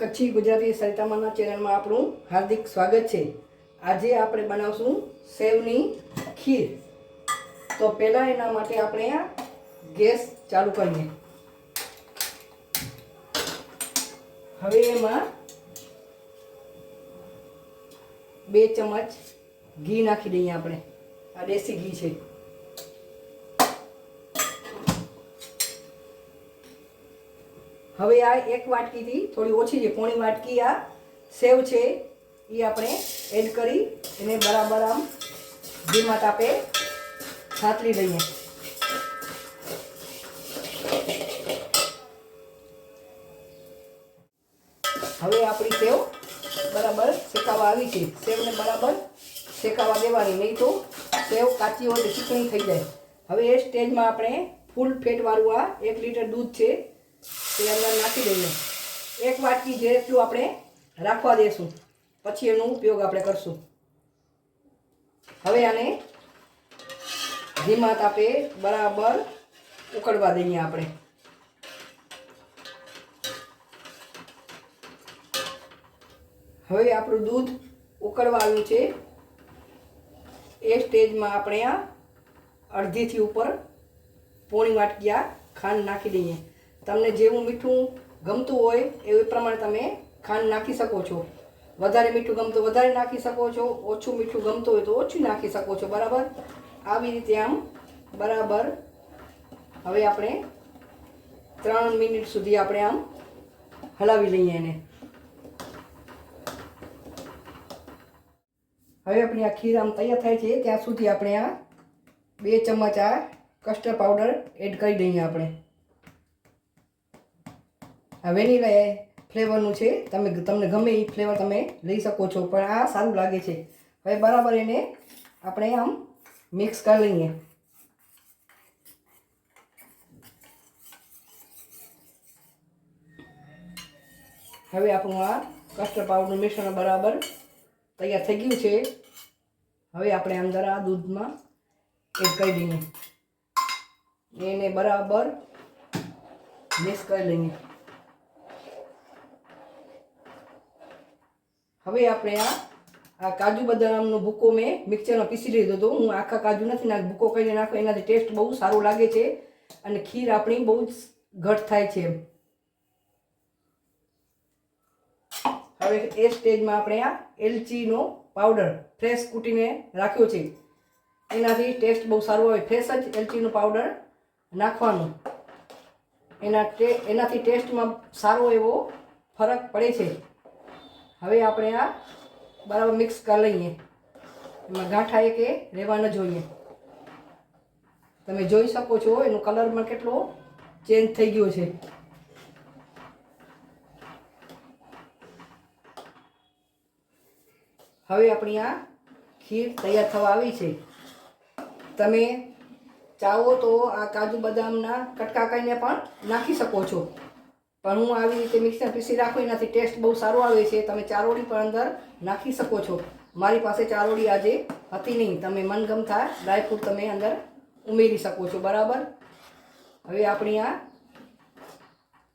કચ્છી ગુજરાતી સરિતામાના ચેનલમાં આપણું હાર્દિક સ્વાગત છે। આજે આપણે બનાવશું સેવની ખીર। તો પહેલાં એના માટે આપણે આ ગેસ ચાલુ કરીએ। હવે એમાં 2 ચમચ ઘી નાખી દઈએ આપણે। આ દેશી ઘી છે। હવે આ 1 વાટકીથી થોડી ઓછી છે, પોણી વાટકી આ સેવ છે એ આપણે એડ કરી એને બરાબર આમ ધીમા તાપે સાતળી લઈએ। હવે આપણી સેવ બરાબર શેકાવા આવી છે। સેવને બરાબર શેકાવા દેવાની, નહીં તો સેવ કાચી હોય ચીકણી થઈ જાય। હવે એ સ્ટેજમાં આપણે ફૂલ ફેટવાળું આ 1 લીટર દૂધ છે તે અંદર નાખી દઈએ। 1 વાટકી જેટલું આપણે રાખવા દેશું, પછી એનો ઉપયોગ આપણે કરશું। હવે આને ધીમા તાપે બરાબર ઉકળવા દઈએ આપણે। હવે આપણું દૂધ ઉકળવા આવ્યું છે। એ સ્ટેજમાં આપણે આ અડધીથી ઉપર પોણી વાટકી આ ખાંડ નાખી દઈએ। તમને જેવું મીઠું ગમતું હોય એ પ્રમાણે તમે ખાંડ નાખી શકો છો। વધારે મીઠું ગમતું વધારે નાખી શકો છો, ઓછું મીઠું ગમતું હોય તો ઓછું નાખી શકો છો। બરાબર આવી રીતે આમ બરાબર હવે આપણે 3 મિનિટ સુધી આપણે આમ હલાવી લઈએ એને। હવે આપણી આ ખીર આમ તૈયાર થાય છે ત્યાં સુધી આપણે આ 2 ચમચ આ કસ્ટર્ડ પાવડર એડ કરી દઈએ આપણે। આ વેનીલા ફ્લેવરનું છે, તમને ગમે એ ફ્લેવર તમે લઈ શકો છો, પણ આ સારું લાગે છે। હવે બરાબર એને આપણે આમ મિક્સ કરી લઈએ। હવે આપણું આ કસ્ટર્ડ પાવડરનું મિશ્રણ બરાબર તૈયાર થઈ ગયું છે। હવે આપણે અંદર આ દૂધમાં એડ કરી દઈએ, એને બરાબર મિક્સ કરી લઈએ। હવે આપણે આ કાજુ બદામનો ભૂકો મેં મિક્સરમાં પીસી લીધો હતો। હું આખા કાજુ નથી નાખ, ભૂકો કરીને નાખો, એનાથી ટેસ્ટ બહુ સારું લાગે છે અને ખીર આપણી બહુ જ ઘટ થાય છે। હવે એ સ્ટેજમાં આપણે આ એલચીનો પાવડર ફ્રેશ કૂટીને રાખ્યો છે, એનાથી ટેસ્ટ બહુ સારો હોય। ફ્રેશ જ એલચીનો પાવડર નાખવાનો, એનાથી ટેસ્ટમાં સારો એવો ફરક પડે છે। હવે આપણે આ બરાબર મિક્સ કરી લઈએ, એમાં ગાંઠા એક રહેવા ન જોઈએ। તમે જોઈ શકો છો એનો કલરમાં કેટલો ચેન્જ થઈ ગયો છે। હવે આપણી આ ખીર તૈયાર થવા આવી છે। તમે ચાહો તો આ કાજુ બદામના કટકા કરીને પણ નાખી શકો છો, પણ હું આવી રીતે મિક્સર પીસી રાખું, એનાથી ટેસ્ટ બહુ સારો આવે છે। તમે ચારોળી પણ અંદર નાખી શકો છો। મારી પાસે ચારોળી આજે હતી નહીં, તમે મનગમતા ડ્રાયફ્રૂટ તમે અંદર ઉમેરી શકો છો। બરાબર હવે આપણી આ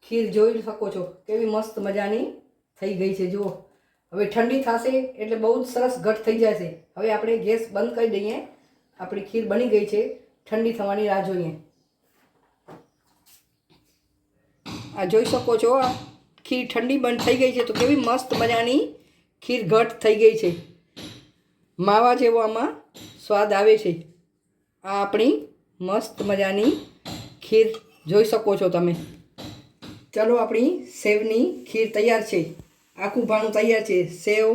ખીર જોઈ શકો છો કેવી મસ્ત મજાની થઈ ગઈ છે। જુઓ, હવે ઠંડી થશે એટલે બહુ જ સરસ ઘટ થઈ જશે। હવે આપણે ગેસ બંધ કરી દઈએ, આપણી ખીર બની ગઈ છે। ઠંડી થવાની રાહ જોઈએ। આ જોઈ શકો છો આ ખીર ઠંડી બંધ થઈ ગઈ છે તો કેવી મસ્ત મજાની ખીર ઘટ થઈ ગઈ છે। માવા જેવો આમાં સ્વાદ આવે છે। આ આપણી મસ્ત મજાની ખીર જોઈ શકો છો તમે। ચલો, આપણી સેવની ખીર તૈયાર છે। આખું ભાણું તૈયાર છે। સેવ,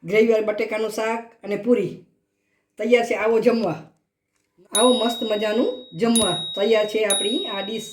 ગ્રેવીવાળા બટેકાનું શાક અને પૂરી તૈયાર છે। આવો જમવા, આવો મસ્ત મજાનું જમવા તૈયાર છે આપણી આ ડીશ।